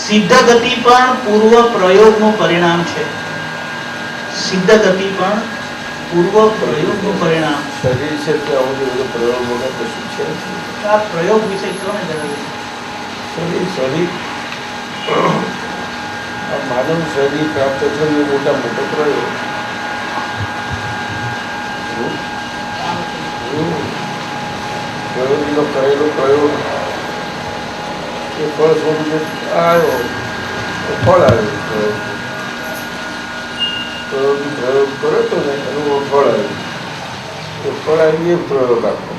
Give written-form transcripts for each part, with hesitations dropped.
સિદ્ધ ગતિ પણ પૂર્વ પ્રયોગનું પરિણામ છે. સિદ્ધ ગતિ પણ પૂર્વ પ્રયોગનું પરિણામ. શરીર છે ત્યાં સુધી પ્રયોગ વગર કશું છે. આ પ્રયોગ વિશે કહો ને જરા. શરીર આ માનવ શરીર પ્રાપ્ત થયું એ મોટા મોટો પ્રયોગ. પ્રયોગનો કરેલો પ્રયોગ એ ફળ સ્વરૂપે આવ્યો, ફળ આવ્યું. પ્રયોગ કર્યો હતો ને એનું ફળ આવ્યું. એ ફળ આવ્યું એ પ્રયોગ આપો.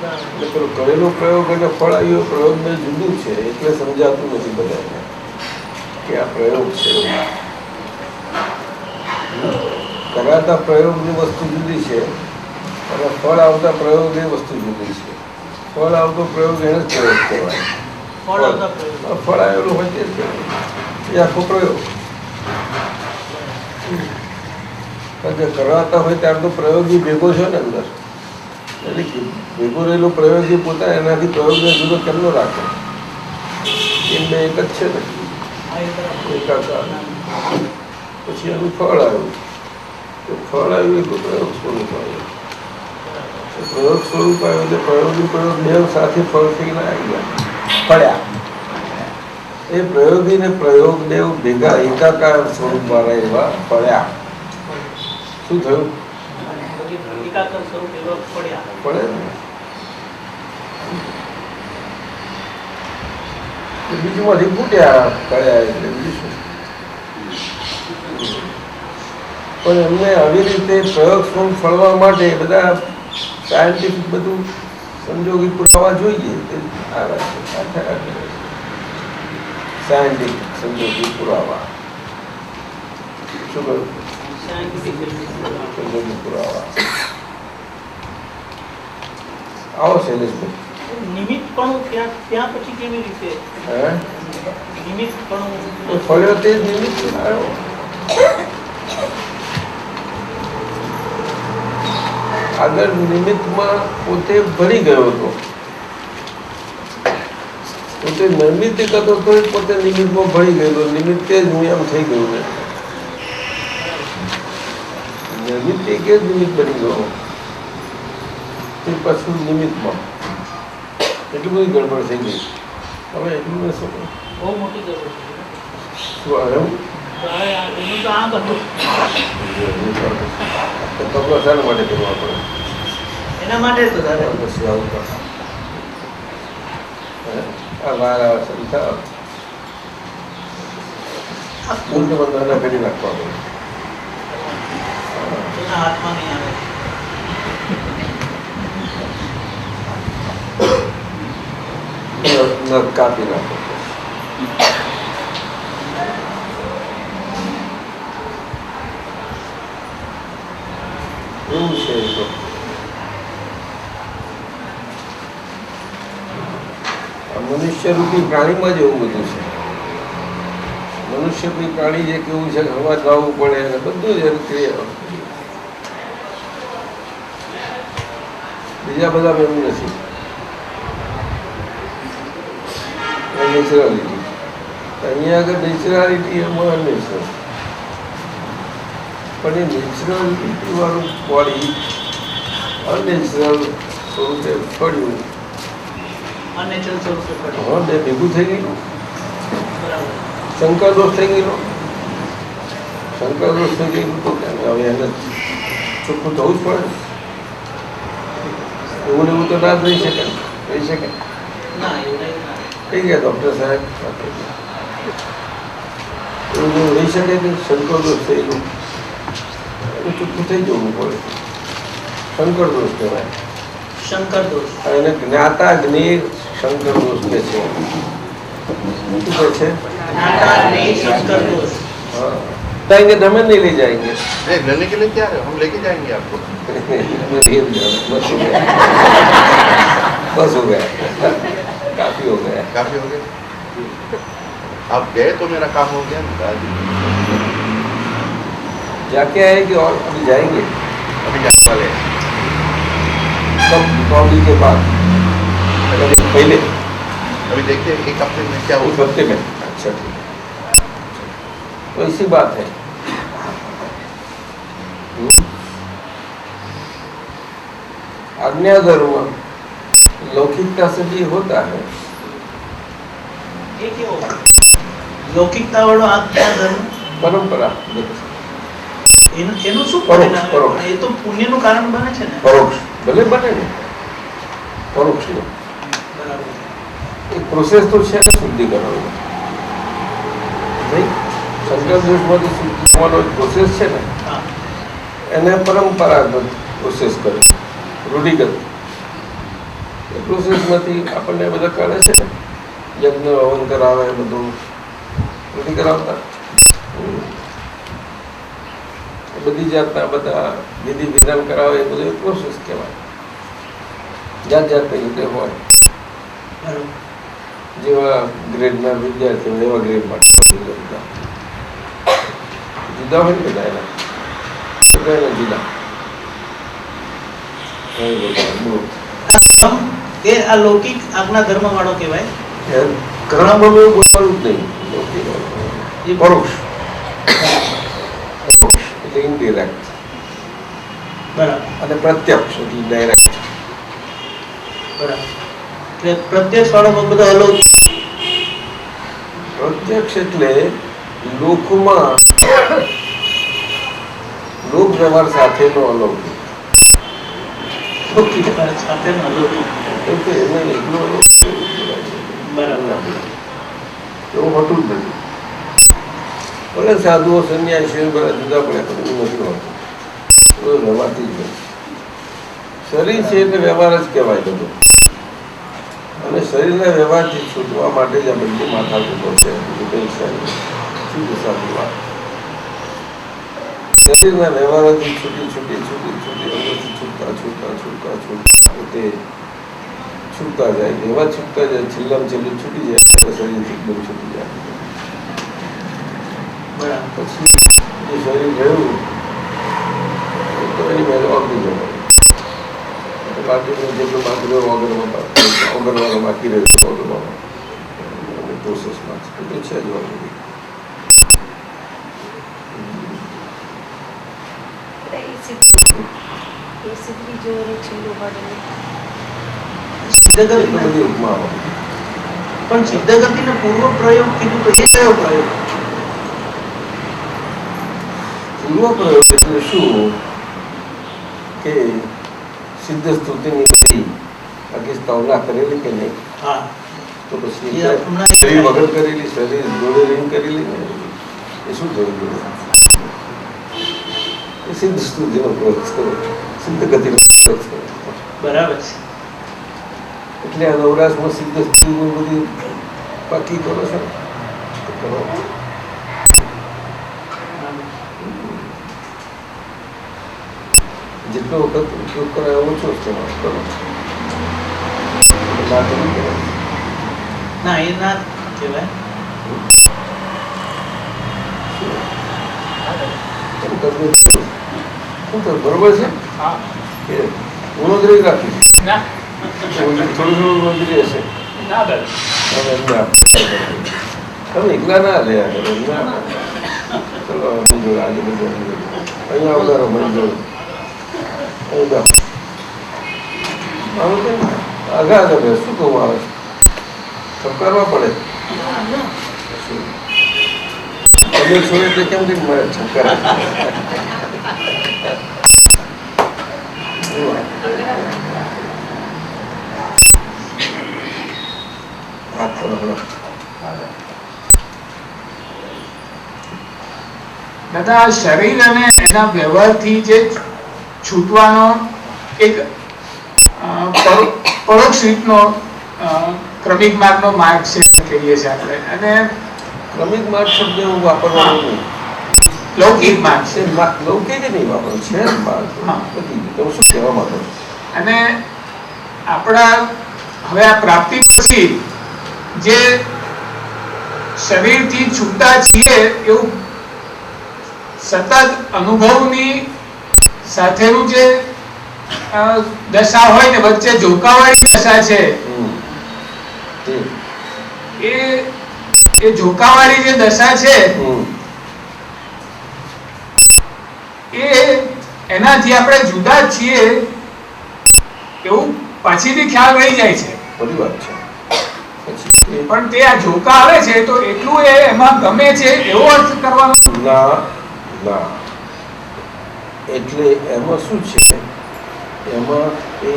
એટલે પેલો કરેલો પ્રયોગ અને ફળ આવ્યો પ્રયોગ બે જુદું છે. એટલે સમજાતું નથી બધાને કે આ પ્રયોગ છે. કરાતા પ્રયોગની વસ્તુ જુદી છે અને ફળ આવતા પ્રયોગની વસ્તુ જુદી છે. ફળ આવતો પ્રયોગ એને જ પ્રયોગ કહેવાય. ફળ આવેલું હોય તે એ આખો પ્રયોગ. કારણ કે કરાતા હોય ત્યાર તો પ્રયોગી ભેગો છે ને અંદર. એટલે કે ભેગો રહેલો પ્રયોગી પોતા એનાથી પ્રયોગને જુદો કેમનો રાખે? એમને એક જ છે ને, એકાકાર. પછી એનું ફળ આવ્યું. ફળ આવ્યું એટલું પ્રયોગ સ્વરૂપ આવ્યું. પ્રયોગ સ્વરૂપ આવ્યું એટલે પ્રયોગી પ્રયોગ બે સાથે ફળ થઈને આવી ગયા, ફળ્યા. એ પ્રયોગી ને પ્રયોગ દેવ ભેગા એકાકાર સ્વરૂપમાં રહેવા ફળ્યા. શું થયું? પડે ને બીજુંમાંથી ફૂટ્યા, ફળ્યા એટલે બીજું શું? પણ એમને આવી રીતે પ્રયોગ સ્વરૂપ ફળવા માટે બધા સાયન્ટિફિક બધું સંજોગી પુરાવા જોઈએ. સાયન્ટિફિક સંજોગી પુરાવા શું કહ્યું? સંજોગી પુરાવા. આવો શૈલેષભાઈ. નિમિત્તપણું ત્યાં પછી કેવી રીતે? નિમિત્તપણું ફળ્યો તે જ નિમિત્ત આવ્યો. આગળ નિમિત્તમાં પોતે ભરી ગયો હતો. પોતે નૈમિત્તિક હતો તો પોતે નિમિત્તમાં ભરી ગયેલો. નિમિત્તે જ નિયમ થઈ ગયું ને. નૈમિત્તિક જ નિમિત્ત બની ગયો. તે પછી નિમિત્તમાં એટલી બધી ગડબડ થઈ ગઈ. હવે એટલું ને શું બહુ મોટી ગડબડ શું આવ્યું? કપડા શાના માટે કરવા પડે? એના માટે તો પછી આવું આ વાર સંસ્થા બંધાના કરી નાખવા પડે. હાથમાં નહીં આવે. કાપી નાખો. એવું છે. તો મનુષ્ય રૂપી પ્રાણીમાં જ એવું બધું છે. મનુષ્ય રૂપી પ્રાણી જે કેવું છે હવા જવું પડે અને બધું જ એની ક્રિયા. બીજા બધા એવું નથી. નેચરાલિટી અહીંયા આગળ નેચરાલિટી એમાં અનનેચરલ. પણ એ નેચરાલિટી વાળું બોડી અનનેચરલ સ્વરૂપે પડ્યું. હા, બે ભેગું થઈ ગયેલું. શંકર દોષ થઈ ગયેલો. શંકર દોષ થઈ ગયેલું તો હવે એને ચોખ્ખું થવું જ પડે. એવું એવું તો ના જ રહી શકે. રહી શકે થઈ ગયા ડૉક્ટર સાહેબ. એવું જેવું રહી શકે કે શંકર દોષ થયેલું એનું ચોખ્ખું થઈ જવું પડે. શંકર દોષ કહેવાય. શંકર દોષ એને જ્ઞાતા જ્ઞેય શંકર દોષ કે છે. શું કહે છે? जाएंगे तो हमें नहीं ले जाएंगे. लेने के लिए क्या है, हम लेके जाएंगे आपको. बस हो गया. काफी हो गया. काफी हो गया. आप गए तो मेरा काम हो गया. जाके आएंगे और अभी जाएंगे. अभी जाने वाले हैं. सब दीपावली के बाद पहले अभी देखते हैं 1 हफ्ते में क्या उस होगा। हफ्ते में। अच्छा ठीक है, तो ऐसी बात है। आज्ञा धर्म लौकिकता से भी होता है। એ કેવો લૌકિકતા વાળો આજ્ઞા ધર્મ परंपरा એનું શું પરોક્ષ, પરિણામ? પરોક્ષ. એ તો પુણ્યનું કારણ બને છે ને. પરોક્ષ ભલે બને ને, પરોક્ષ નહીં. બરાબર. એક પ્રોસેસ તો છે ને શુદ્ધિકરણ નહીં, સંકલ્પ દોષમાંથી શુદ્ધિ થવાનો એક પ્રોસેસ છે ને, હા. એને પરંપરાગત પ્રોસેસ કરે, રૂઢિગત. એ પ્રોસેસમાંથી આપણને બધા કરે છે ને, યજ્ઞ હવન કરાવે, બધું રૂઢિ કરાવતા. બધી જાતના બધા વિધિ વિધાન કરાવે, એ બધું પ્રોસેસ કહેવાય. જાત જાતની રીતે હોય. બરાબર. જેવા ગ્રેડના વિદ્યાર્થીઓ એવા ગ્રેડ માટે જુદા જુદા હોય ને બધા એના જુદા. ધર્મ એ આ લૌકિક આજ્ઞા ધર્મ વાળો કહેવાય. કર્મમાં બોલવાનું જ નહીં, એ પરોક્ષ એટલે ઇનડિરેક્ટ, બરાબર. અને પ્રત્યક્ષ એટલે ડાયરેક્ટ. બરાબર. એટલે પ્રત્યક્ષ વાળો બધો અલૌકિક. પ્રત્યક્ષ એટલે લોકમાં લોક વ્યવહાર સાથેનો અલૌકિક. લૌકિક સાથેનો અલૌકિક. કેમ કે એને એકલો અલૌકિક બરાબર. એવું હોતું જ નથી. ભલે સાધુઓ સંન્યાસીઓ બધા જુદા પડ્યા પણ એવું નથી હોતું. તો વ્યવહારથી જ નથી. શરીર છે એટલે વ્યવહાર જ કહેવાય બધું. અને શરીરના વ્યવહારથી છૂટવા માટે જ આ બધી માથાકૂટો છે. શું સાચી વાત? શરીરના વ્યવહારથી છૂટી અંદરથી છૂટતા પોતે છૂટતા જાય. એવા છૂટતા જાય, છેલ્લામાં છેલ્લું છૂટી જાય ત્યારે શરીરથી એકદમ છૂટી જાય. બરાબર. પછી જે શરીર રહ્યું તો એની મેં ઓગળી જવાનું. બાકીનું જેટલું બાકી રહ્યું ઓગળવાનું બાકી રહ્યું ઓગળવાનું પ્રોસેસમાં એ તો છે જ ઓલરેડી. સિદ્ધ એ તો ગતિ બધી ઉપમાઓ. પણ સિદ્ધ ગતિનો પૂર્વ પ્રયોગ કીધું તો એ કયો પ્રયોગ? પૂર્વ પ્રયોગ એટલે શું કે સિદ્ધ સ્તુતિની બધી બાકી સ્તવના કરેલી કે નહીં, હા. તો પછી એ હમણાં શરીર વગર કરેલી, શરીર જોડે રહીને કરેલી ને એ શું જરૂર? એ સિદ્ધ સ્તુતિનો પ્રયોગ કરો, સિદ્ધ ગતિનો પ્રયોગ કરો. બરાબર છે. એટલે આ નવરાશમાં સિદ્ધ સ્તુતિની બધી પાકી કરો છો ને, તો કરો. જેટલો વખત ઉપયોગ કરાય ઓછો જ તેમાં કરો. ના તો નહીં કરાય. ના, એ ના કહેવાય. કેમ કરવું? શું થયું? બરોબર છે? કે ઉણોદરી રાખી થોડું ઉણોદરી હશે. હવે એમને તમે એકલા ના લે એમને ચલો મંજૂર આજે બધું અહીંયા આવનારો મંજૂર આગા આગળ શું કહું આવે છપકારવા પડે. તમે છોડે તો કેમ કંઈક મળે છપકાર. દાદા, શરીર અને એના વ્યવહારથી જે છૂટવાનો એક પરોક્ષ રીતનો ક્રમિક માર્ગનો માર્ગ છે કહીએ છીએ આપણે. અને ક્રમિક માર્ગ શબ્દ હું વાપરવાનો નહીં. લૌકિક માર્ગ છે. લૌકિક નહીં વાપરવાનું છે માર્ગ. બધી તમે શું કહેવા માંગો છો? અને આપણા હવે આ પ્રાપ્તિ પછી જે શરીરથી છૂટતા છીએ એવું સતત અનુભવની સાથેનું જે દશા હોય ને, વચ્ચે ઝોકાવાળી દશા છે, એ ઝોકાવાળી જે દશા છે એ એનાથી આપણે જુદા જ છીએ એવું પછીથી ખ્યાલ રહી જાય છે. બધી વાત છે. પણ તે આ ઝોકા આવે છે તો એટલું એ એમાં ગમે છે એવો અર્થ કરવાનો ના. એટલે એમાં શું છે, એમાં એ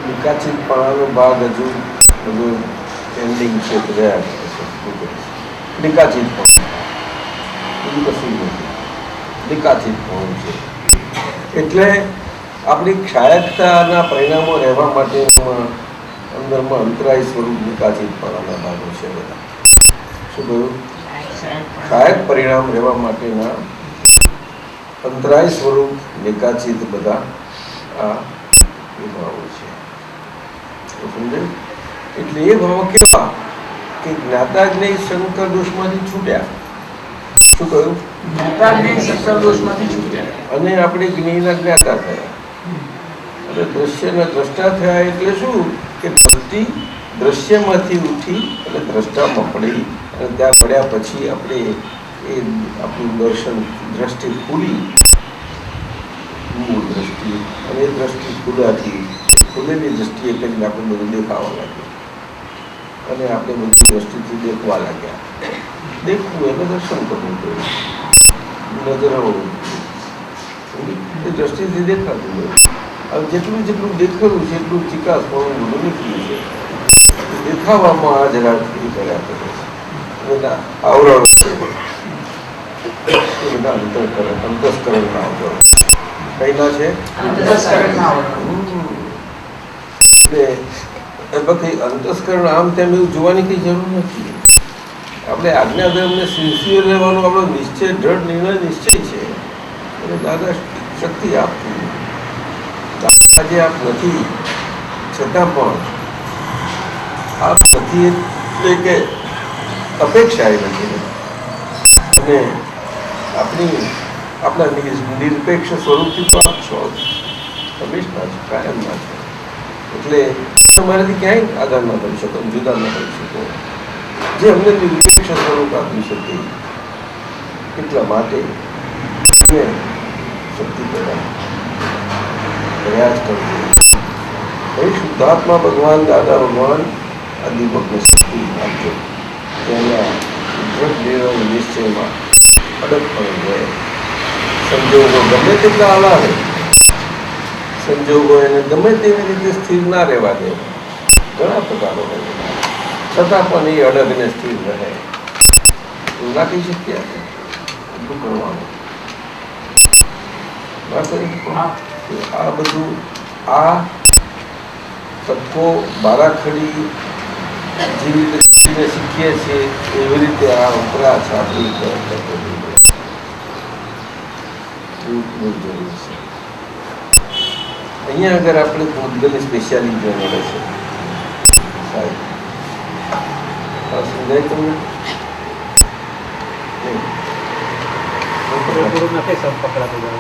નિકાચિતપણાનો ભાગ હજુ બધું પેન્ડિંગ છે. નિકાચિતપણું બીજું કશું નથી. નિકાચિતપણું છે એટલે આપણી ક્ષાયકતાના પરિણામો રહેવા માટેમાં અંદરમાં અંતરાય સ્વરૂપ નિકાચિતપણાના ભાગો છે બધા. શું કહ્યું? ક્ષાયક પરિણામ રહેવા માટેના અંતરાય સ્વરૂપ નિકાચિત બધા આ ભાવો છે. સમજાયું? એટલે એ ભાવો કેવા કે જ્ઞાતાજ્ઞેય શંકર દોષમાંથી છૂટ્યા. શું કહ્યું? જ્ઞાતાજ્ઞેય શંકર દોષમાંથી છૂટ્યા અને આપણે જ્ઞેયના જ્ઞાતા થયા અને દ્રશ્યના દ્રષ્ટા થયા. એટલે શું કે દ્રષ્ટિ દ્રશ્યમાંથી ઉઠી અને દ્રષ્ટામાં પડી અને ત્યાં પડ્યા પછી આપણે એ આપણું દર્શન દ્રષ્ટિ ખુલી, મૂળ દ્રષ્ટિ, અને એ દ્રષ્ટિ ખુલ્લાથી ખુલેલી દ્રષ્ટિએ કરીને આપણે બધું દેખાવા લાગ્યું અને આપણે બધી દ્રષ્ટિથી દેખવા લાગ્યા. દેખવું એટલે દર્શન કરવું જોઈએ, નજર હોવું એ દ્રષ્ટિથી દેખાતું હોય. હવે જેટલું દેખાયું છે એટલું ચિકાસ પણ બધું નીકળ્યું છે. દેખાવામાં આ જરા કર્યા કરે છે, બધા આવરણો છે, એ બધા અંતસ્કરણના આવરણો કઈના છે. એટલે એ પછી અંતસ્કરણ આમ તેમ એવું જોવાની કઈ જરૂર નથી. આપણે આજ્ઞાધર્મને સિન્સિયર રહેવાનો આપણો નિશ્ચય, દ્રઢ નિર્ણય નિશ્ચય છે. અને દાદા શક્તિ આપતી આજે આપ નથી, છતાં પણ આપ નથી એટલે કે અપેક્ષા એ નથી અને આપણા નિરપેક્ષ સ્વરૂપથી તો આપ છો, હંમેશના છો, કાયમના છો. એટલે તમારાથી ક્યાંય આધાર ના કરી શકો, જુદા ના કરી શકો. જે અમને નિરપેક્ષ સ્વરૂપ આપી શકે એટલા માટે શક્તિ પ્રયાસ કરજો. એ શુદ્ધાત્મા ભગવાન, દાદા ભગવાન આ દીપકને શક્તિ આપજો. તેના દ્રઢ નિર્ણય નિશ્ચયમાં અડગ પણ રહે. સંજોગો ગમે તેટલા હલાવે, સંજોગો એને ગમે તેવી રીતે સ્થિર ના રહેવા દે. ઘણા પ્રકારો રહે, છતાં પણ એ અડગ ને સ્થિર રહે. એવું ના કહી શકીએ આપણે. એટલું કરવાનું ના કરી. આ બધું આ તત્વો બારાખડી જેવી રીતે શીખીએ છીએ એવી રીતે આ ઉપરા છે આપણી જરૂર છે. અહીંયા આગળ આપણે પૂતગલની સ્પેશિયાલિટી મળે છે સાહેબ. સમજાય તમને?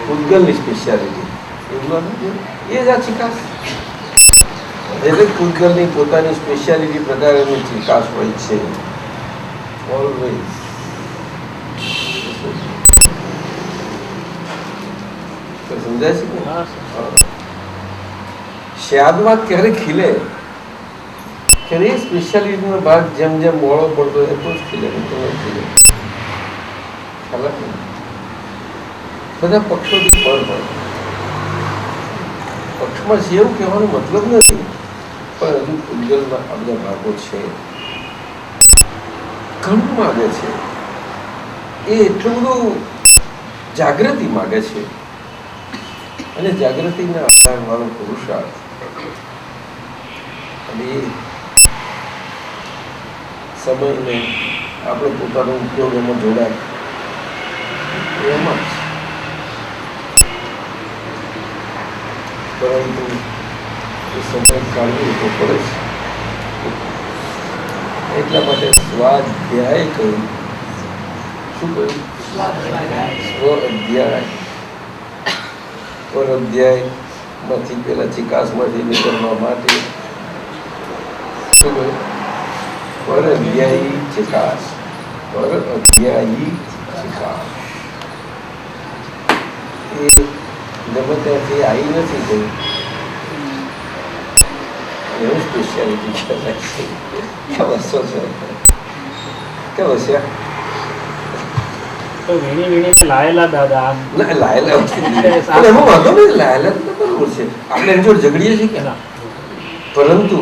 પૂતગલની સ્પેશિયાલિટી એવું નથી, એ જ આ ચિકાસ. દરેક પૂતગલની પોતાની સ્પેશિયાલિટી પ્રકારની ચિકાસ હોય છે ઓલવેઝ. સમજાય છે કે શાદમાં ક્યારે ખીલે, ક્યારે એ સ્પેશિયાલિટીનો ભાગ જેમ જેમ મોડો પડતો એટલો જ ખીલે, ખીલે. બધા પક્ષોથી પર હોય. પક્ષમાં છે એવું કહેવાનો મતલબ નથી, પણ હજુ પૂતગલમાં આ બધા ભાગો છે. ઘણું માગે છે, એ એટલું બધું જાગૃતિ માગે છે. અને જાગૃતિના આધારવાળો પુરુષાર્થ અને એ સમયને આપણે પોતાનો ઉપયોગ એમાં જોડાય એમાં જ. પરંતુ એ સમય કાઢવું તો પડે છે. એટલા માટે સ્વાધ્યાય કહ્યું. શું કહ્યું? સ્વ-અધ્યાય. પર-અધ્યાયમાંથી પેલા ચિકાસમાંથી નીકળવા માટે શું કહ્યું? પર-અધ્યાયી ચિકાસ, પર અધ્યાયી ચિકાસ. એ ગમે ત્યાંથી આવી નથી ગઈ, એવું સ્પેશિયાલિટી કહેવાય છે. કેમ હસો છો? કેમ હસ્યા? તો વીણી વીણીને લાયેલા દાદા આમ ના, લાયેલા પણ એમાં વાંધો નહીં, લાયેલા તો બરોબર છે. આપણે એની જોડે ઝઘડીએ છીએ કે ના, પરંતુ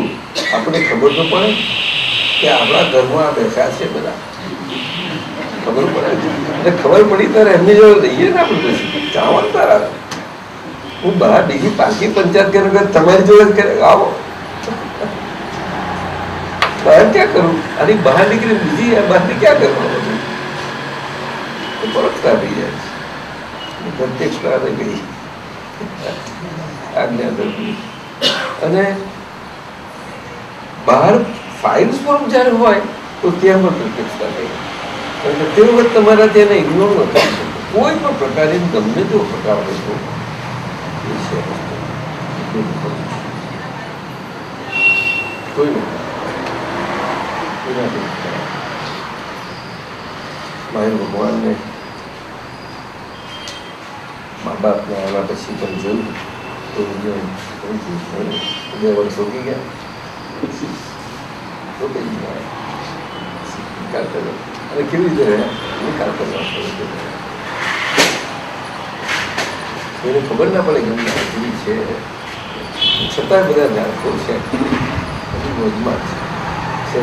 આપણે ખબર તો પડે કે આપણા ઘરમાં આ બેઠા છે બધા, ખબર પડે. એટલે ખબર પડી ત્યારે એમની જોડે રહીએ ને આપણે ચાવવાનું તારા. હું બહાર બીજી પાછી પંચાયત કર્યો કે તમારી જોડે કરે આવો, બહાર ક્યાં કરું? અને બહાર નીકળી બીજી બહારની ક્યાં કરવાનું? પરત આવી જાય છે, પ્રત્યક્ષતા રહી ગઈ આજ્ઞાધર્મની. અને બહાર ફાઇલ સ્વરૂપ જ્યારે હોય તો ત્યાં પણ પ્રત્યક્ષતા રહી. અને તે વખત તમારા તેને ઇગ્નોર ન કરી શકો. કોઈ પણ પ્રકારે ગમે તેવો પ્રકાર હોય તો એ છે કોઈ નથી. મારે ભગવાનને મા બાપને આવ્યા પછી પણ જોયું તો 2 વર્ષ રોકી ગયા, નિકાલ કર્યો. અને કેવી રીતે રહ્યા? નિકાલ કરવા એને ખબર ના પડે કે કેવી છે, છતાં બધા જાણતો છે, મોજમાં છે.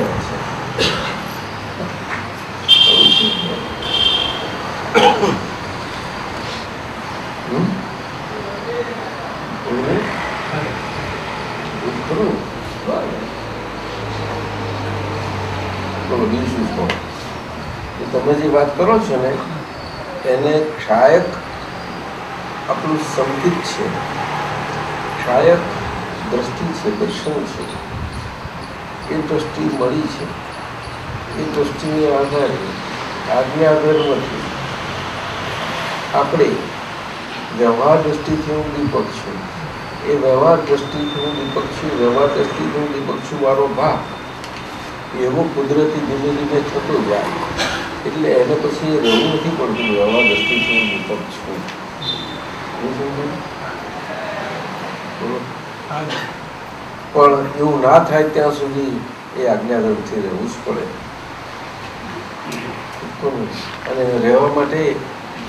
તમે જે વાત કરો છો ને એને ક્ષાયક આપણું સંકિત છે, ક્ષાયક દ્રષ્ટિ છે, દર્શન છે. એ દ્રષ્ટિ મળી છે. એ દ્રષ્ટિને આધારે આજ્ઞાધર નથી. આપણે વ્યવહાર દ્રષ્ટિથી હું દીપક છું, એ વ્યવહાર દ્રષ્ટિથી હું દીપક છું, વ્યવહાર દ્રષ્ટિથી હું દીપક છું મારો ભાગ એવો કુદરતી ધીમે ધીમે થતો જાય. એટલે એને પછી રહેવું નથી પડતું વ્યવહાર દ્રષ્ટિથી હું દીપક છું. પણ એવું ના થાય ત્યાં સુધી એ આજ્ઞાધર્મથી રહેવું જ પડે. અને રહેવા માટે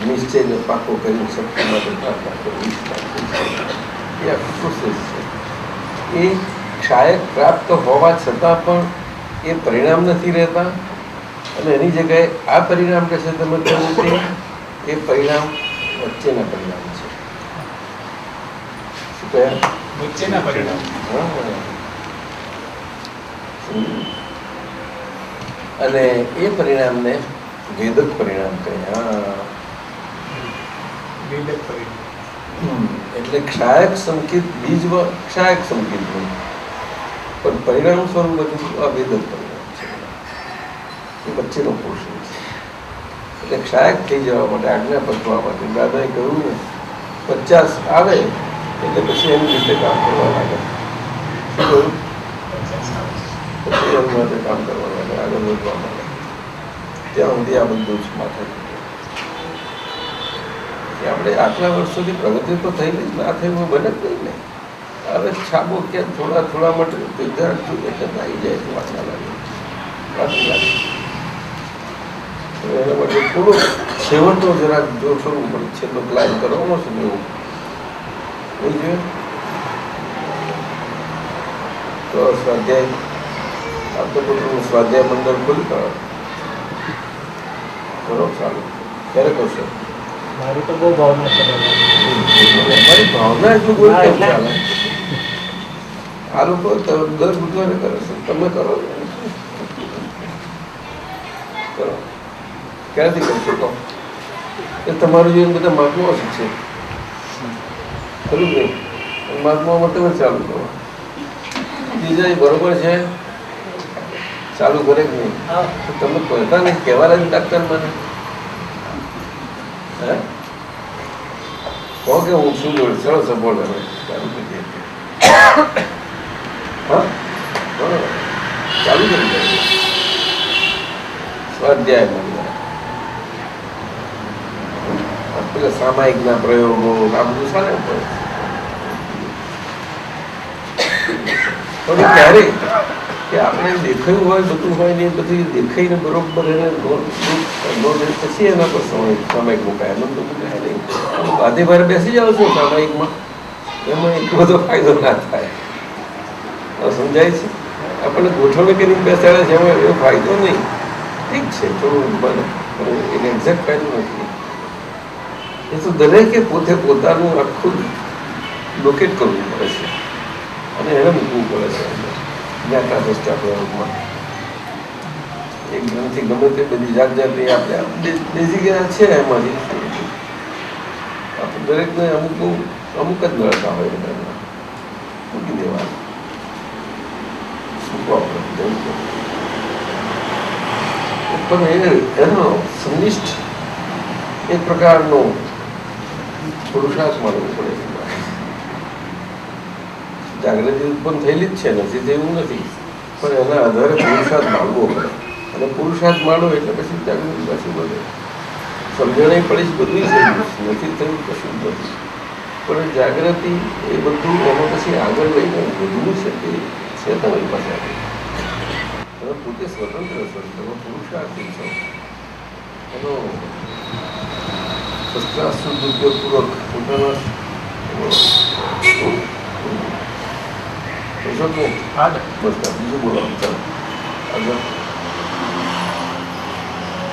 નિશ્ચયને પાકો કરી શક્તિ માટે પ્રાર્થના કરવી એ આખું પ્રોસેસ છે. એ ક્ષાયક પ્રાપ્ત હોવા છતાં પણ એ પરિણામ નથી રહેતા. અને એની જગ્યાએ આ પરિણામ કહેશે તમે કહ્યું તે એ પરિણામ વચ્ચેના પરિણામ છે. શું કહ્યા? વચ્ચેના પરિણામ. અને એ પરિણામને વેદક પરિણામ કહે. વેદક પરિણામ એટલે ક્ષાયક સંકેત બીજ ક્ષાયક સંકેત નહીં, પણ પરિણામ સ્વરૂપ બધું આ વેદક પરિણામ છે. એ વચ્ચેનો પોર્શન છે. એટલે ક્ષાયક થઈ જવા માટે આજ્ઞા પકવા માટે દાદાએ કહ્યું ને 50 આવે એટલે પછી એની રીતે કામ કરવા લાગે. શું પછી એની માટે કામ કરવા લાગે, આગળ વધવા માંગે. ત્યાં સુધી આ બધું જ માથે આપણે આટલા વર્ષોથી પ્રગતિ તો થઈ ગઈ, ના થયું બને જ નહીં ને. હવે છાપો ક્યાં થોડા થોડા માટે વિદ્યાર્થીઓ આવી જાય તો વાત ના લાગે, વાત લાગે. એના માટે થોડો છેવટો જરાક જોશોવું પડે. છેલ્લો પ્લાન કરવાનો છે એવું નહીં જોઈએ તો સ્વાધ્યાય આપણે પોતાનું સ્વાધ્યાય મંડળ ખોલી કરો ચાલુ. ક્યારે કરશો? મારી તો બહુ ભાવના છે અમારી ભાવના એટલું કોઈ કેમ ચાલે? આ લોકો દર બુધવારે કરે છે, તમે કરો કરો. ક્યાંથી કરશો કહો? એ તમારું જીવન બધા મહાત્માઓ શીખશે ખરું નહીં? મહાત્માઓમાં તમે ચાલુ કરો. બીજા બરોબર છે ચાલુ કરે કે નહીં? તમે કહેતા નહીં, કહેવાના જ લાગતા મને. હે કહો કે હું શું જોડે ચલો સપોર્ટ હવે ચાલુ કરી દે. હા બરોબર ચાલુ કરી દે. અધ્યાય મળી જાય. પેલા સામાયિકના પ્રયોગો આ બધું સાને પડે પણ ક્યારેક કે આપણે દેખાયું હોય બધું હોય ને બધી દેખાઈને બરોબર એને પછી એના પર સામાયિક મુકાય એમ તો મુકાય નહીં. બાધે ભારે બેસી જાઓ છો સામાયિકમાં એમાં એટલો બધો ફાયદો ના થાય. સમજાય છે? આપણને ગોઠવણી કરીને બેસાડે છે એમાં એવો ફાયદો નહીં. ઠીક છે થોડું બને પણ એને એક્ઝેક્ટ ફાયદો નથી. એ તો દરેકે પોતે પોતાનું આખું લોકેટ કરવું પડે છે અને એને મૂકવું પડે છે જ્ઞાતા દ્રષ્ટા પ્રયોગમાં. એક ગ્રંથિ ગમે તે બધી જાત જાતની આપણે બેઝિક છે એમાંથી આપણે દરેકને અમુક જ મળતા હોય બધાને મૂકી દેવાનું. પણ એનો સંનિષ્ઠ એક પ્રકારનો પુરુષાર્થ માનવો પડે. જાગૃતિ ઉત્પન્ન થયેલી જ છે, નથી તેવું નથી, પણ એના આધારે પુરુષાર્થ માનવો પડે. અને પુરુષાર્થ માનો એટલે પછી જાગૃતિ પાછી બધે સમજણ પડી બધું નથી થયું કશું નથી. પણ જાગૃતિ એ બધું એમાં પછી આગળ લઈને બધું છે તે છે તમારી પાસે તમે પોતે સ્વતંત્ર છો, તમે પુરુષાર્થી છો. એનો સસ્તા શુદ્ધ ઉપયોગપૂર્વક પોતાના બીજું બોલો. ચાલો આગળ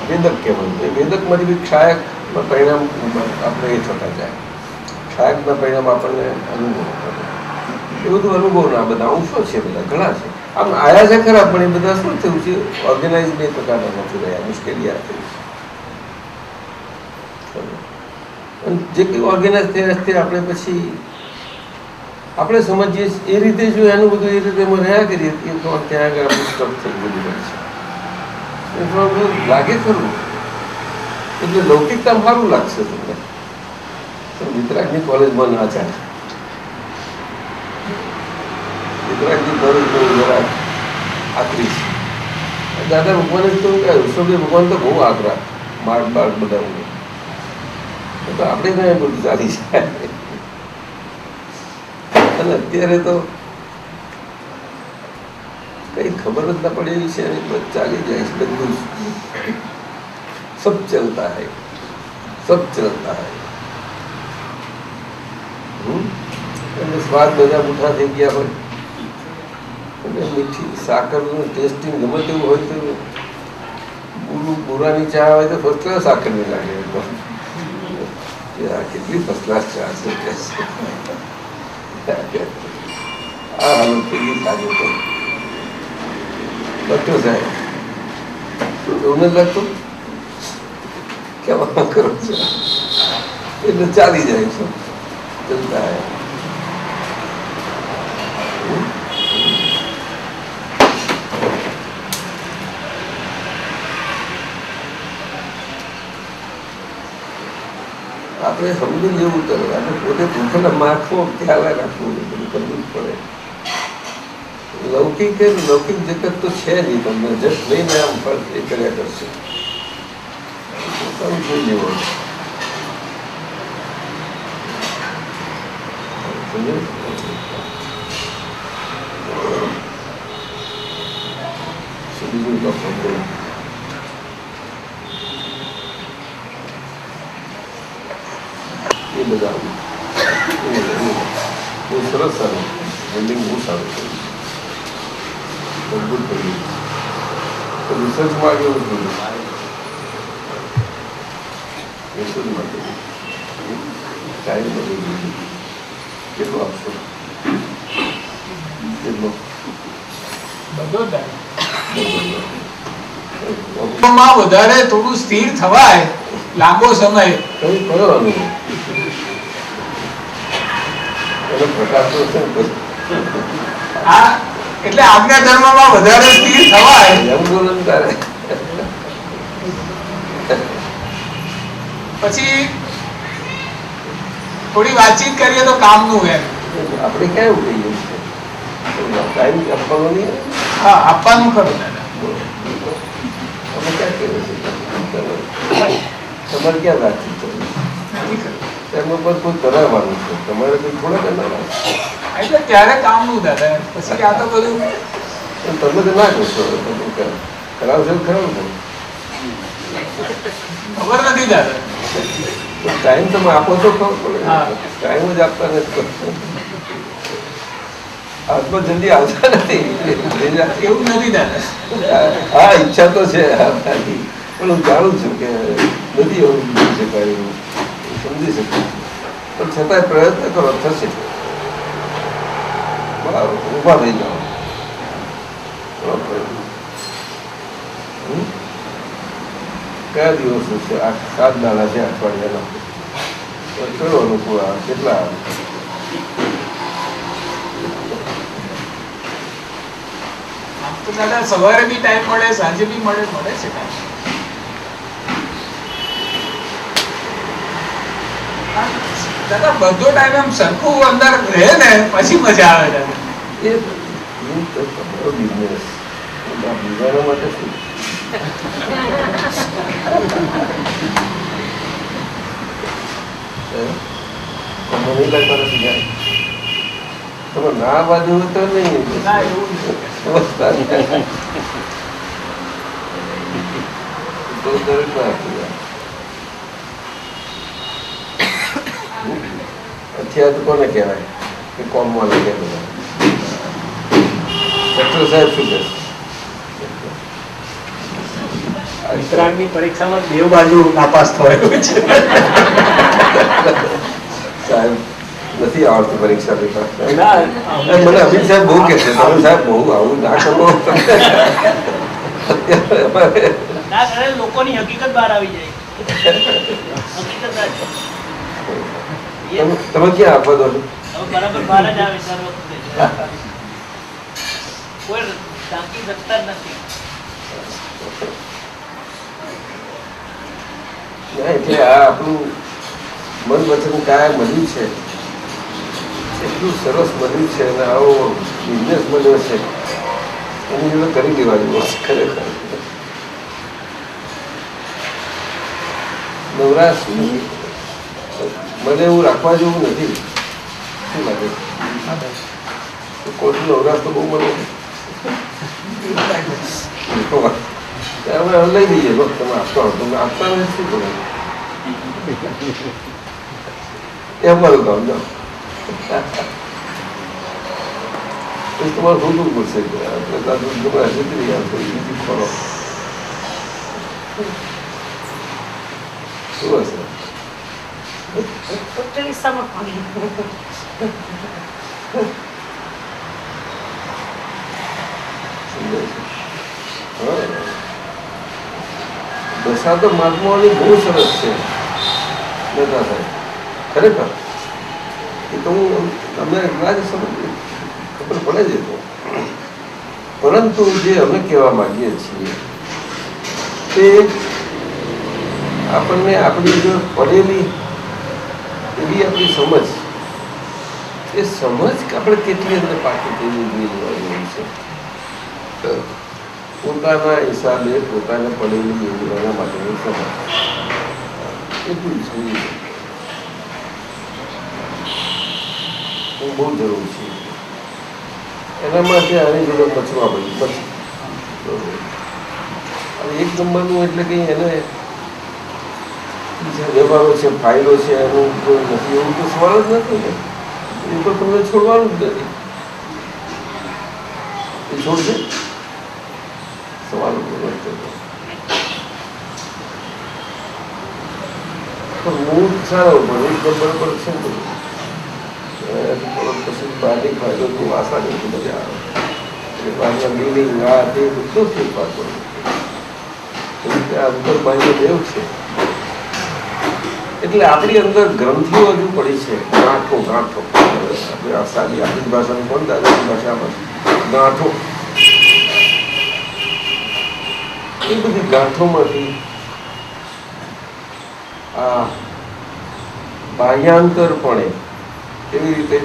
વેદક કહેવાય. વેદકમાંથી બી ક્ષાયકના પરિણામ આપણે એ થતા જાય. ક્ષાયકના પરિણામ આપણને અનુભવ કરે. એ બધું અનુભવના બધા અંશો છે, બધા ઘણા છે. આમ આયા છે ખરા, પણ એ બધા શું થયું છે ઓર્ગેનાઇઝ બે પ્રકારના નથી રહ્યા. મુશ્કેલી આ થઈ અને જે કંઈ ઓર્ગેનાઇઝ થયા તે આપણે પછી આપણે સમજીએ એ રીતે જો એનું બધું એ રીતે અમે રહ્યા કરીએ એ તો ત્યાં આગળ આપણું સ્ટક થઈ બધું હોય છે. એ થોડું લાગે ખરું એટલે લૌકિકતા સારું લાગશે તમને. વિતરાગની કોલેજમાં ના ચાલે. વિતરાગની કોલેજમાં જરા આકરી છે. દાદા ભગવાને તો ઋષભદેવ ભગવાન તો બહુ આકરા માર્ગ બાર્ગ બધા તો આપણે ત્યાં બધું ચાલી જાય. અને અત્યારે તો કઈ ખબર જ ના પડે એવી છે, ચાલી જાય છે બધું. સબ ચલતા હૈ, સબ ચલતા હૈ. અને સ્વાદ બધા મૂઠા થઈ ગયા હોય અને મીઠી સાકરનું ટેસ્ટિંગ ગમે તેવું હોય તો બુરાની ચા હોય તો ફર્સ્ટ ક્લાસ સાકરની લાગે. કેટલી ફર્સ્ટ ક્લાસ ચા છે. આ હાલત કેટલી સારી તો ડૉક્ટર સાહેબ એવું નથી લાગતું કેવા કરો છો એટલે ચાલી જાય છે. ચલતા હૈ. આપણે સમજી જેવું કરે. આપણે પોતે પોતાના માર્કમાં ખ્યાલ રાખવું બધું કરવું જ પડે. લૌકિક જગત તો છે જ તમને જસ્ટ લઈને આમ ફર્ક એ કર્યા કરશે. પોતાનું જોઈ લેવું. બીજું ડોક્ટર એ બધા બહુ સરસ સારું બિલ્ડિંગ બહુ સારું થયું, મજબૂત થયું. રિસર્ચમાં કેવું થયું? રિસર્ચમાં ટાઈમ બધી ગયું. કેટલો આપશો? કેટલો બધો માં વધારે થોડું સ્થિર થવાય લાંબો સમય કઈ કયો અનુભવ એનો પ્રકાર તો છે આ એટલે આજ્ઞા ધર્મમાં વધારે સ્થિર થવાય એમ બોલન તારે પછી થોડી વાતચીત કરીએ તો કામનું એમ આપણે ક્યાં એવું કહીએ છીએ ટાઈમ આપવાનો નહીં. હા આપવાનું ખરું દાદા. અમે ક્યાં તમારે ક્યાં વાતચીત કરવી? નથી કરવું. એમાં પર કોઈ કરાવવાનું છે, તમારે કોઈ થોડા કરવાના છે. એટલે ત્યારે કામનું દાદા, પછી આ તો બધું પણ તમે તો ના કરશો, તમે કરાવશો ખરાવશો. ખબર નથી દાદા. ટાઈમ તમે આપો તો ખબર પડે. હા. ટાઈમ જ આપતા નથી. આત્મા જલ્દી આવતા નથી. એવું નથી દાદા. હા, ઈચ્છા તો છે આપવાની. પણ હું જાણું છું કે નથી એવું સમજી શકાય, એવું સમજી શકું. પણ છતાંય પ્રયત્ન કરો, થશે. બરાબર, ઊભા થઈ જાઓ. કયા દિવસો છે? 7 દાડા છે અઠવાડિયાના. કયો અનુકૂળ આવે? કેટલા આવે? આમ તો દાદા સવારે બી ટાઈમ મળે, સાંજે બી મળે છે time. દાદા બધો ટાઈમ એમ સરખું અંદર રહે ને પછી મજા આવે દાદા. એ તમારો બિઝનેસ. બીજાના માટે શું? મને નહીં લાગતા નથી જાય. તમે ના બાજુ હોય તો નહીં. ના એવું નથી. તો દરેક ના આપી જાય. અત્યારે તો કોને કહેવાય કે કોમમાં લઈ ગયા બધા? ડોક્ટર સાહેબ શું કહે? ઉત્તરાયણની પરીક્ષામાં બેવ બાજુ નાપાસ થવાયું છે. સાહેબ નથી આવડતું પરીક્ષા પેપર. ના, મને અમિત સાહેબ બહુ કહે છે, તમે સાહેબ બહુ આવું ના કરો. અત્યારે અમારે ના કરે, લોકોની હકીકત બહાર આવી જાય. હકીકત ના છે. તમે ક્યાં આપવા દો છો? હવે બરાબર બહાર જ આવે દર વખતે. કોઈ ટાંકી શકતા જ નથી. ના, એટલે આ આપણું મન વચન કાયા મળ્યું છે, એટલું સરસ મળ્યું છે, અને આવો બિઝનેસ મળ્યો છે, એની જોડે કરી દેવા જેવો છે ખરેખર. નવરાશ નથી. મને એવું રાખવા જેવું નથી. શું લાગે? કોઈ નવરાશ તો બહુ મળે. અમે લઈ લઈએ. તમે આપતા હો, તમે આપતા નથી શું કરો? એ અમારું કામ જાઓ. તમારે શોધવું પડશે. તમે હજી આવશો, બીજી ખોરો શું હશે? દશા તો મહાત્માઓની બહુ સરસ છે મહેતા સાહેબ, ખરેખર. એ તો હું અમને ના જ સમજ ખબર પડે છે. તો પરંતુ જે અમે કહેવા માંગીએ છીએ તે આપણને આપણી જો પડેલી એવી આપણી સમજ, એ સમજ આપણે કેટલી અંદર પાકી થઈ છે. પોતાના હિસાબે પોતાને પડેલી એના માટેની સમજ એટલું જોઈએ. હું બહુ જરૂર છે એના માટે. આની જોડે બચવા પડ્યું પછી. અને 1 નંબરનું એટલે કંઈ એને જે વ્યવહારો છે, ફાઇલો છે, એનું કોઈ નથી એવું તો સવાલ જ નથી ને. એ તો તમને છોડવાનું જ નથી. એ છોડશે સવાલ મૂળ સારો પણ 1 નંબર પર છે ને પછી બહારની ફાઇલોની વાસા નથી મજા આવે. બહારના બિલ્ડિંગ આ તે બધું ફેરફાર કરવું. અંદર બાહ્ય દેવ છે એટલે આપણી અંદર ગ્રંથિઓ હજુ પડી છે. ગાંઠો ગાંઠો આપણે આ સારી આપણી ભાષામાં કોણ દાદાની ભાષામાં ગાંઠો. એ બધી ગાંઠોમાંથી આ બાહ્યાંતરપણે કેવી રીતે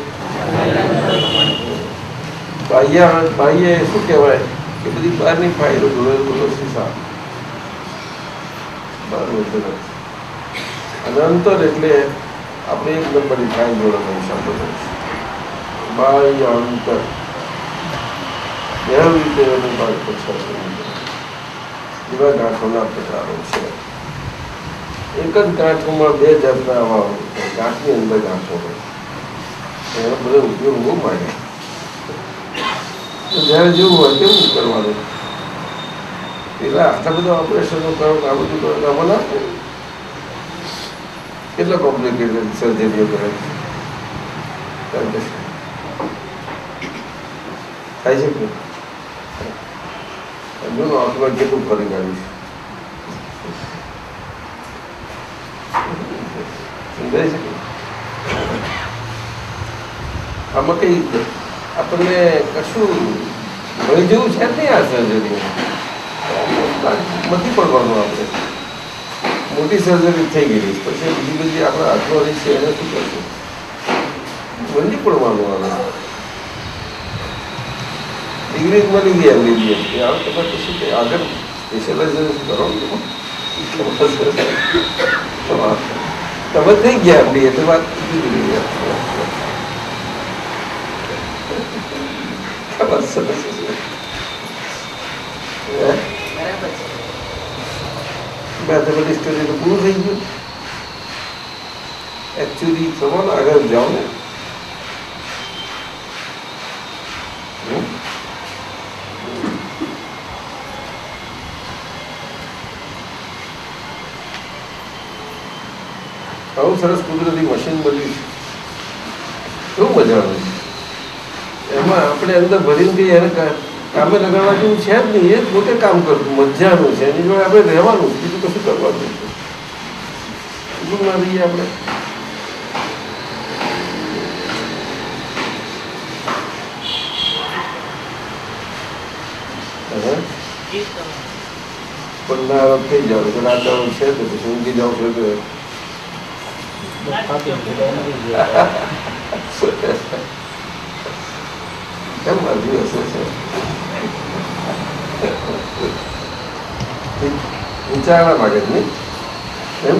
બાહ્ય શું કહેવાય કે બધી બહારની ફાઇલો જોડે શીશા બરાબર છે. અને અંતર એટલે આપણે એક નંબરની કાંઈ જોડે નહીં સાંભળે બાહ્ય અંતર એવી રીતે એનું બાળ પછાડ એવા ગાંઠોના પ્રકારો છે. એક જ ગાંઠોમાં બે જાતના આવા ગાંઠની અંદર ગાંઠો હોય એનો બધો ઉપયોગ બહુ માંગે. જ્યારે જેવું હોય કેવું કરવાનું પેલા આટલા બધા ઓપરેશનો કરો આ બધું કરો આમાં ના કેટલા કોમ્પ્લિકેટેડ સર્જરીઓ કરે થાય છે કે જોનું આટલું કેટલું ફરી કાઢ્યું સમજાય છે. આમાં કઈ આપણને કશું ભય જેવું છે જ નહીં. આ સર્જરી નથી પડવાનું. આપણે મોટી સર્જરી થઈ ગયેલી પછી બીજી બધી આપણા હાથમાં રહી છે એને શું કરશું બંધી પડવાનું. આવે ડિગ્રી મળી ગઈ એમબીબીએસ આવે તો પછી કે આગળ સ્પેશિયલાઇઝેશન કરો તમે થઈ ગયા એમડી એટલે વાત ખબર સરસ મેથેમેટિક્સ કરીએ તો પૂરું થઈ ગયું. એકચ્યુઅલી તમારે આગળ જાઓ ને આવું સરસ કુદરતી મશીન બન્યું છે. કેવું મજાનું એમાં આપણે અંદર ભરીને કહીએ એને કામે લગાડવા જેવું છે જ નહીં. એ જ પોતે કામ કરતું મજાનું છે. એની જોડે આપણે રહેવાનું બીજું કશું કરવાનું છે. શું ના રહીએ આપણે પણ ના થઈ જાવ તો રાત છે તો પછી ઊંઘી જાવ છો તો કેમ મરજી હશે છે વિચારણા માગે નહીં એમ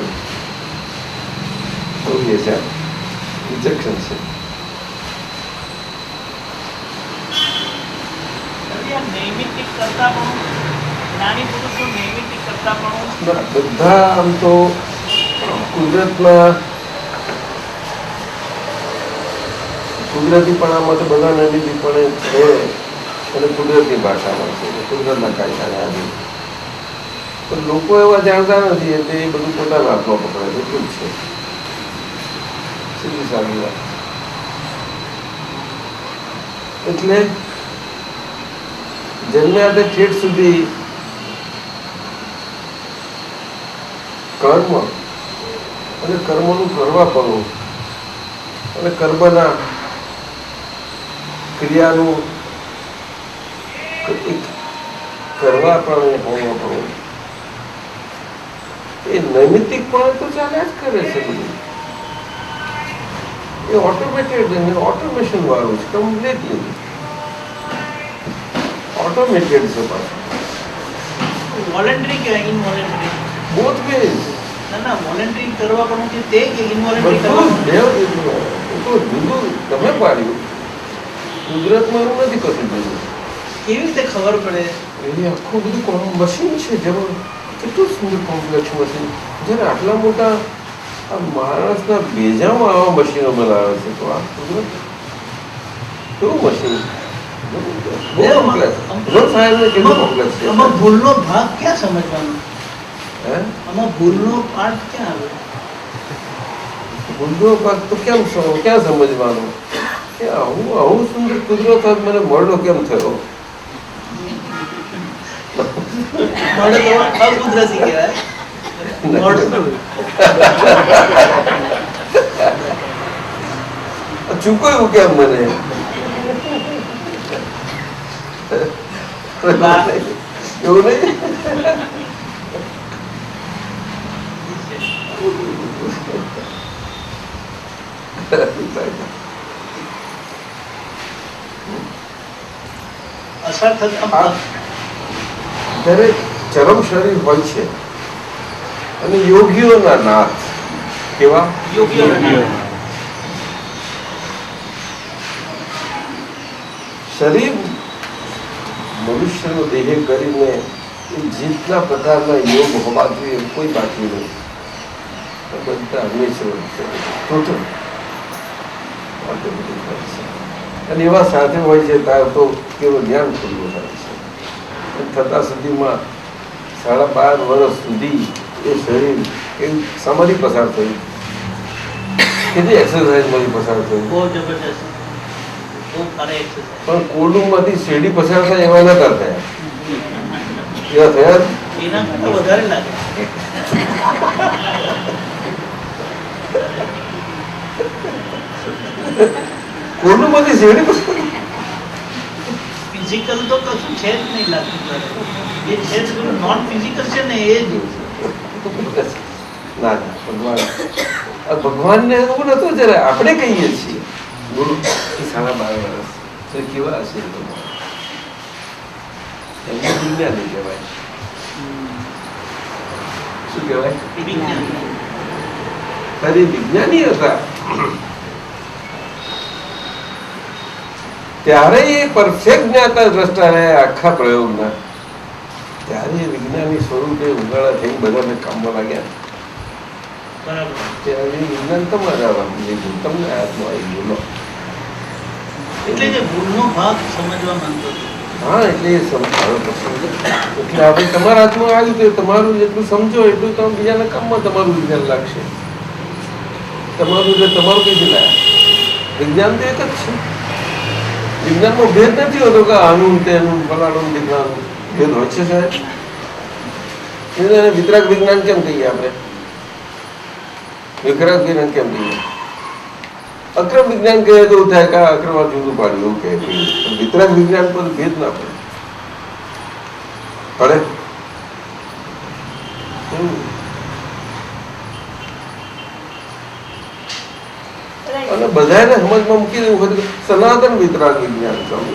જોઈએ છે રિજેક્શન છે. બધા આમ તો કુદરતના કુદરતીપણામાં તો બધા નૈમિતિકપણે છે અને કુદરતી ભાષામાં છે કુદરતના કાયદાને આધીન. પણ લોકો એવા જાણતા નથી એટલે એ બધું પોતાના હાથમાં પકડે છે. એટલું જ છે. સીધી સારી વાત. એટલે જન્મ્યા તે ઠેઠ સુધી કર્મ અને કર્મનું કરવા પડવું અને કર્મના ક્રિયાનું કરવા પણ હોવો પડવું એ નૈમિતિકપણે તો ચાલ્યા જ કરે છે બધું. એ ઓટોમેટેડ ઓટોમેશન વાળું છે. કમ્પ્લીટલી ઓટોમેટેડ છે. પાછું વોલન્ટરી કે ઇનવોલન્ટરી બોથ વેઝ. ના વોલન્ટરી કરવા પણ છે તે કે ઇનવોલન્ટરી કરવા જુદું તમે પાડ્યું. કુદરતમાં એવું નથી કશું જુદું. કેવી રીતે ખબર પડે? એ આખું બધું મશીન છે. જબર કેટલું સુંદર કોમ્પ્લેક્સ મશીન. જ્યારે આટલા મોટા આ માણસના ભેજામાં આવા મશીનો બનાવે છે તો આ કુદરત કેવું મશીન આમાં ભૂલનો ભાગ ક્યાં સમજવાનો? આમાં ભૂલનો પાર્ટ ક્યાં આવે? ભૂલનો ભાગ તો કેમ ક્યાં સમજવાનો કે આવું સુંદર કુદરત મને મળો કેમ થયો? અકુદરતી કહેવાય. ચૂકવ્યું કેમ મને? એવું નહીં. અસર થતા જ્યારે ચરમ શરીર હોય છે અને યોગીઓના નાથ. કેવા? યોગીઓના શરીર મનુષ્યનો દેહ કરીને એ જેટલા પ્રકારના યોગ હોવા જોઈએ કોઈ બાકી નહીં. બધા હંમેશા ટોટલ અને એવા સાથે હોય છે ત્યારે તો કેવું જ્ઞાન ખુલ્લું થાય છે. થતા સુધીમાં 12.5 વર્ષ સુધી એ શરીર એ સમાધિ પસાર થયું. કેટલી એક્સરસાઇઝમાંથી પસાર થયું. બહુ જબરજસ્ત, બહુ સારી exercise. પણ કોરડુંમાંથી શેરડી પસાર થાય એવા નતા થયા. એવા થયા જ? એના કરતા વધારે લાગે. કોરડુંમાંથી શેરડી પસાર ફિઝિકલ તો કશું છે જ નહીં લાગતું. એ છે જ પેલું નોન ફિઝિકલ છે ને એ જ. ના ના, ભગવાન ભગવાનને એવું નતું. જયારે આપણે કહીએ છીએ ગુરુ 12.5 વર્ષ તો કેવા હશે એમને વિજ્ઞાની કહેવાય. શું કહેવાય? વિજ્ઞાન. તારી વિજ્ઞાની હતા ત્યારે એ પરફેક્ટ જ્ઞાતા દ્રષ્ટા રહ્યા આખા પ્રયોગના. ત્યારે એ વિજ્ઞાની સ્વરૂપે ઉગાડા થઈ બધાને કામમાં લાગ્યા. બરાબર. ત્યારે વિજ્ઞાન તમારે આવવાનું લીધું, તમને હાથમાં આવી ગયું. લો. એટલે કે ભૂલનો ભાગ સમજવા માંગતો હતો. હા, એટલે એ સમજાવો પ્રસંગ. એટલે આપણે તમારા હાથમાં આવ્યું તો તમારું જેટલું સમજો એટલું તમે બીજાના કામમાં તમારું વિજ્ઞાન લાગશે. તમારું કઈથી લાયા? વિજ્ઞાન તો એક જ છે. વિજ્ઞાનમાં ભેદ નથી હોતો કે આનું તેનું ફલાણું દીકરાનું ભેદ હોય છે સાહેબ. એને વિતરાગ વિજ્ઞાન કેમ કહીએ આપણે? વિતરાગ વિજ્ઞાન કેમ કહીએ? અક્રમ વિજ્ઞાન કહીએ તો એવું થાય કે અક્રમમાં જુદું પાડ્યું એવું કહે. વિતરાગ વિજ્ઞાન પર ભેદ ના પડે. પડે? અને બધાને સમજમાં મૂકી દેવું હતું સનાતન વિતરાગ વિજ્ઞાન ચાલુ.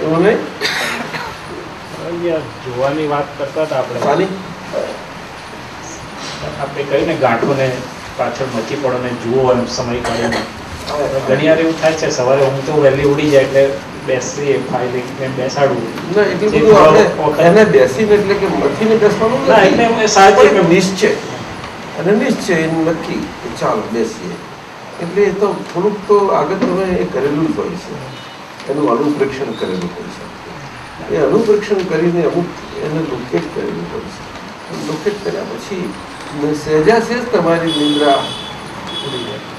એવું નહીં? જોવાની વાત કરતા હતા આપણે. ચાલી આપણે કહ્યું ને ગાંઠોને પાછળ મચી પડો ને જુઓ એમ સમય કાઢીને. ઘણી વાર એવું થાય છે સવારે હું તો વહેલી ઉડી જાય એટલે બેસીએ ફાઇલિંગ બેસાડવું. ના, એટલું બધું આપણે એને બેસીને એટલે કે મથીને બેસવાનું ના, એટલે હું સાચી પણ નિશ્ચય અને નિશ્ચય નક્કી કે ચાલો બેસીએ. એટલે એ તો થોડુંક તો આગળ તમે એ કરેલું જ હોય છે. એનું અનુપ્રેક્ષણ કરેલું હોય છે. એ અનુપ્રેક્ષણ કરીને અમુક એને લોકેટ કરેલું હોય છે. લોકેટ કર્યા પછી સહેજાસહેજ તમારી નિંદ્રા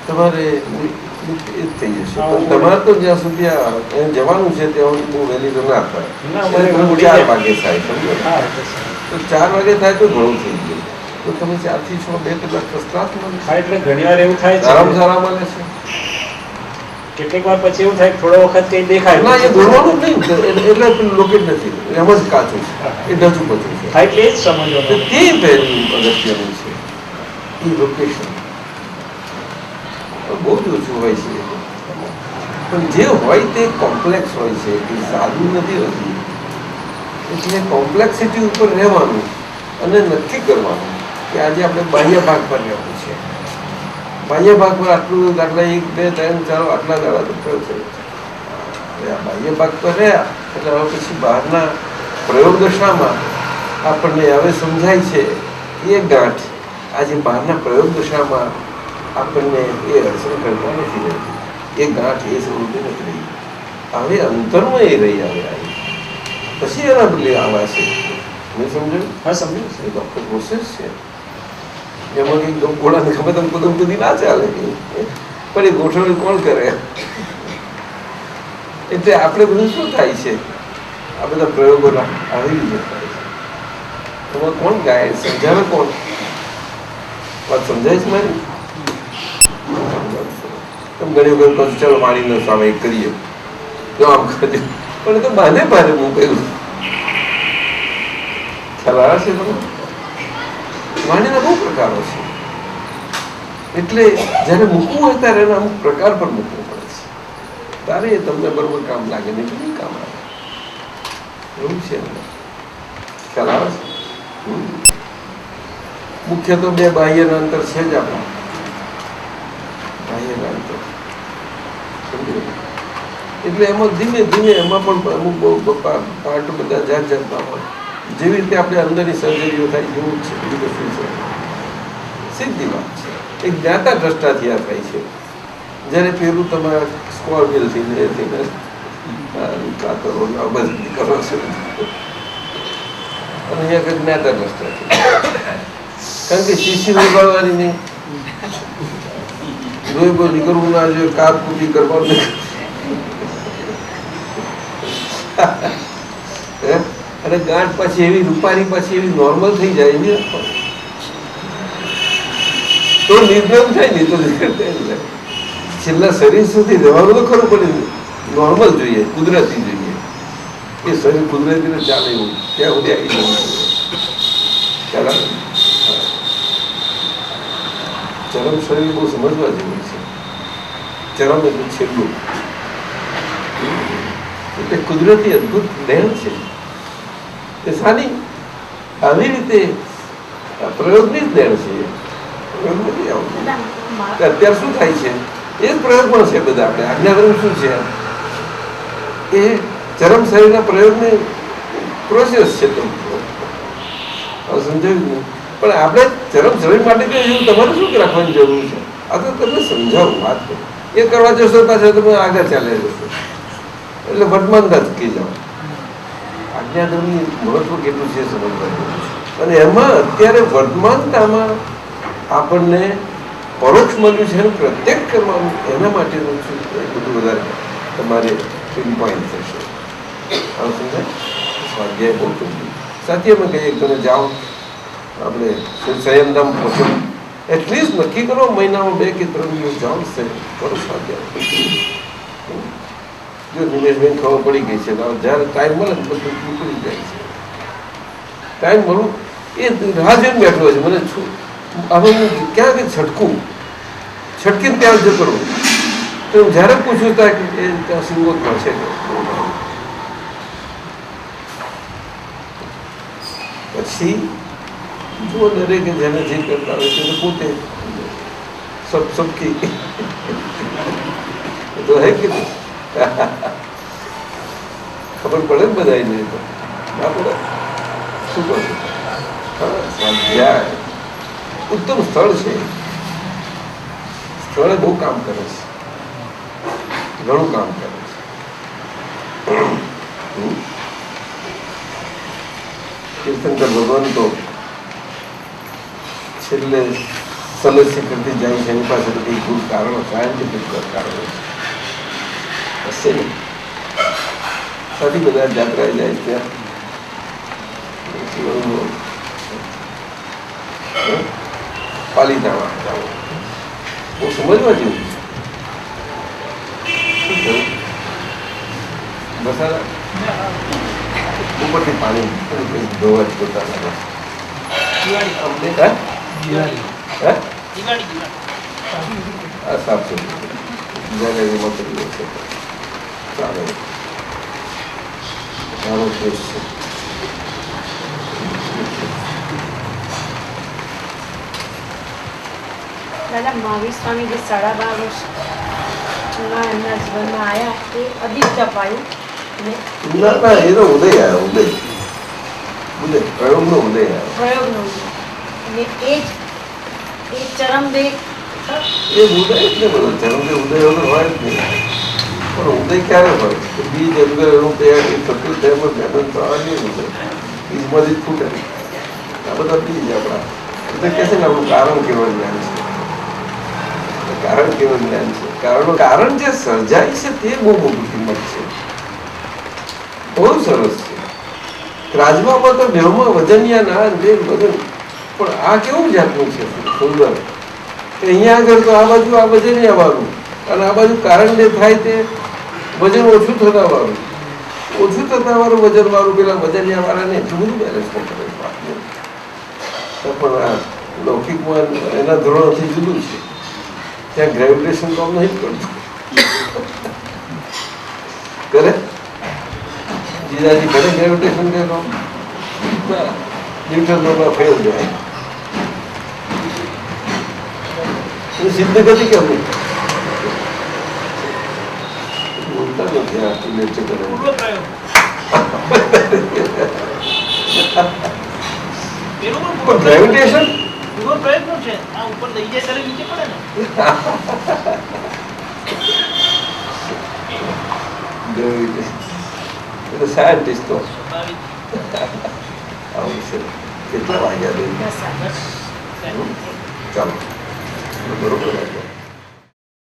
તમારે એ થઈ જશે. તમારે તો જ્યાં સુધી જવાનું છે ત્યાં બહુ વહેલી તો ના થાય. 4 વાગે થાય, સમજો? તો 4 વાગે થાય તો ઘણું થઈ ગયું. તો તમે 4 થી 6 2 કલાક ફર્સ્ટ ક્લાસ મળે. હા, એટલે ઘણી વાર એવું થાય છે સારામાં સારા મળે છે. કેટલીક વાર પછી એવું થાય થોડો વખત કઈ દેખાય ના, એ દોડવાનું જ નહીં. એટલે લોકેટ નથી, એમ જ કાચું છે. એ ઢચું પચું છે. હા, એટલે એ જ તો સમજવાનું. તે પહેલું અગત્યનું છે. એ લોકેશન બહુ જ ઓછું હોય છે. પણ જે હોય તે કોમ્પ્લેક્સ હોય છે, એ સાદું નથી હોતું. એટલે કોમ્પ્લેક્સિટી ઉપર રહેવાનું અને નક્કી કરવાનું કે આજે આપણે બાહ્ય ભાગ પર રહેવું છે. બાહ્ય ભાગ પર આટલું આટલા 1 2 3 4 આટલા દાડા તો થયો છે. આ બાહ્ય ભાગ પર રહ્યા એટલે હવે પછી બહારના પ્રયોગ દશામાં આપણને હવે સમજાય છે એ ગાંઠ આજે બહારના પ્રયોગ દશામાં આપણને એ અડચણ કરતા નથી રહેતી. એ ગાંઠ એ સ્વરૂપે નથી રહી. હવે અંતરમાં એ રહી આવે પછી એના બદલે આવા છે. મેં સમજાયું? હા, સમજ્યું. એ ડોક્ટર પ્રોસેસ છે. એમાં કંઈક ગોળાને ખબર તમે કદમ કદી ના ચાલે. પણ એ ગોઠવણી કોણ કરે? એટલે આપણે બધું શું થાય છે? આ બધા પ્રયોગો આવી રીતે થાય છે. એમાં કોણ ગાય સમજાવે? કોણ વાત સમજાય છે મારી? તમે ઘણી વખત કહો ચાલો માણીનો સામે કરીએ જો આમ કરજો, પણ એ તો બાને ભારે મૂકેલું. ખ્યાલ આવે છે તમે? વાણીના બહુ પ્રકારો છે. એટલે જયારે મૂકવું હોય ત્યારે એના અમુક પ્રકાર પર મૂકવું પડે છે. તારે એ તમને બરોબર કામ લાગે નહીં તો નહીં કામ આવે. એવું છે ને, ખ્યાલ આવે છે? મુખ્ય તો બે બાહ્યના અંતર છે જ આપણા, બાહ્યના અંતર. એટલે એમાં ધીમે ધીમે એમાં પણ અમુક બહુ પાર્ટ બધા જાત જાતના હોય. જેવી રીતે આપણે અંદરની સર્જરીઓ થાય એવું જ છે, બીજું કશું છે. સીધી વાત છે. એક જ્ઞાતા દ્રષ્ટાથી આ થાય છે. જ્યારે પેલું તમારા સ્કોર્પિયલથી ને એથી ને કાતરો બધી કરો છો, અને અહીંયા કંઈક જ્ઞાતા દ્રષ્ટાથી. કારણ કે શીશી ઉગાડવાની નહીં, લોહી બોલ નીકળવું ના જોઈએ, કાર પૂરી કરવાનું નહીં. અને ગાંઠ પછી એવી રૂપારી પછી એવી નોર્મલ થઈ જાય એવી તો નિર્ણય થાય નહીં તો છેલ્લા શરીર સુધી રહેવાનું તો ખરું પડે. નોર્મલ જોઈએ, કુદરતી જોઈએ. એ શરીર કુદરતીને ચાલે એવું ત્યાં સુધી આવી જવું ચાલે. ચરમ શરીર બહુ સમજવા જેવું છે. ચરમ એટલે છેલ્લું, એટલે કુદરતી અદભુત દેણ છે. એ સાની આવી રીતે પ્રયોગની જ દેણ છે. પ્રયોગ નથી આવતું. અત્યારે શું થાય છે એ જ પ્રયોગમાં છે બધા. આપણે આજ્ઞાધર્મ શું છે એ ચરમ શરીરના પ્રયોગની પ્રોસેસ છે. તો સમજાવ્યું નહીં, પણ આપણે ચરમ શરીર માટે એવું તમારે શું રાખવાની જરૂર છે? આ તો તમને સમજાવું વાત કરું. એ કરવા જશો પાછળ તમે આગળ ચાલ્યા જશો એટલે વર્તમાનતા ચૂકી જાઓ. આજ્ઞાધર્મની મહત્વ કેટલું છે સમજવાનું. અને એમાં અત્યારે વર્તમાનતામાં આપણને પરોક્ષ મળ્યું છે, પ્રત્યેક કરવાનું એના માટેનું છે. એ બધું વધારે તમારે પિન પોઈન્ટ થશે. આ સમજાય? સ્વાધ્યાય બહુ ટૂંકી સાથે અમે કહીએ તમે જાઓ આપણે સંયમધામ પહોંચો, એટલીસ્ટ નક્કી કરો મહિનામાં 2 કે 3 દિવસ જાઓ કરો સ્વાધ્યાય. જો નિમેશભાઈ ખબર પડી ગઈ છે જ્યારે ટાઈમ મળે ને બધું નીકળી જાય છે. ટાઈમ મળું એ રાહ જોઈને બેઠો હોય છે. મને હવે હું ક્યાં કંઈ છટકીને ત્યાં જ કરું તો જ્યારે પૂછું ત્યાં કે એ ત્યાં સિંગોતમાં છે પછી જો દરેકે જેને જે કરતા હોય તેને પોતે સબકી તો હે કે ખબર પડે ને બધા એને તો ના પડે. શું કહું? સ્વાધ્યાય ઉત્તમ સ્થળ છે. સ્થળે બહુ કામ કરે છે, ઘણું કામ કરે છે. તીર્થંકર ભગવાન તો છેલ્લે સમસ્યા કરતી જાય છે. એની પાસે કંઈ ગુડ કારણો, સાયન્ટિફિક કારણો હશે ને. સાથી બધા જાત્રાએ જાય ત્યાં પાલિતાણા જાઓ. બહુ સમજવા જેવું. શું થયું? મસાલા ઉપરથી પાણી ધોવા જ પોતાના આ સાફ સુથરું બીજા કરીએ છે. ચાલો સારો કેસ છે. દાદા મહાવીર સ્વામી જે 12.5 વર્ષના એમના જીવનમાં આવ્યા એ અદિત્ય પાયું ના એનો ઉદય આવ્યો. ઉદય પ્રયોગનો ઉદય આવ્યો. પ્રયોગનો અને એ ચરમ વેગ એ ઉદય જ ને બધો ચરમ ઉદય વગર હોય જ નહીં. પણ ઉદય ક્યારે હોય? બીજ અંદર એનું તૈયારી થતું તેમાં મહેનત થવાની ઉદય બીજમાંથી જ ફૂટે. આ બધા બીજ આપણા એટલે કહે છે ને આપણું કારણ કેવું જ્ઞાન છે. કારણ કેવું જ્ઞાન છે. કારણ જે સર્જાય છે તે બહુ મોટી કિંમત છે. બહુ સરસ છે. રાજમામાં તો બેવમાં વજનિયા ના વજન, પણ આ કેવું જાતનું છે સુંદર કે અહીંયા આગળ તો આ બાજુ આ વજનિયા વાળું અને આ બાજુ કારણ જે થાય તે વજન ઓછું થતા વાળું વજન વાળું પેલા વજનિયા વાળાને એટલું બધું બેલેન્સ કરે. પણ આ લૌકિકમાં એના ધોરણોથી જુદું છે. ત્યાં ગ્રેવિટેશન કામ નહીં કરતું. કરે જીજાજી કરે ગ્રેવિટેશન કેનો ન્યૂટનમાં ફેલ જાય સિદ્ધ ગતિ કેમ નહીં બોલતા નથી આખી લેક્ચર કરે પૂર્વ પ્રયોગ એનો પણ પૂર્વ ગ્રેવિટેશન પૂર્વ પ્રયત્નો છે આ ઉપર લઈ જાય ત્યારે નીચે પડે ને ગ્રેવિટેશન એટલે સાયન્ટિસ્ટ તો સ્વાભાવિક આવું છે કેટલા વાગ્યા દે બસ આ. બસ ચાલો બરોબર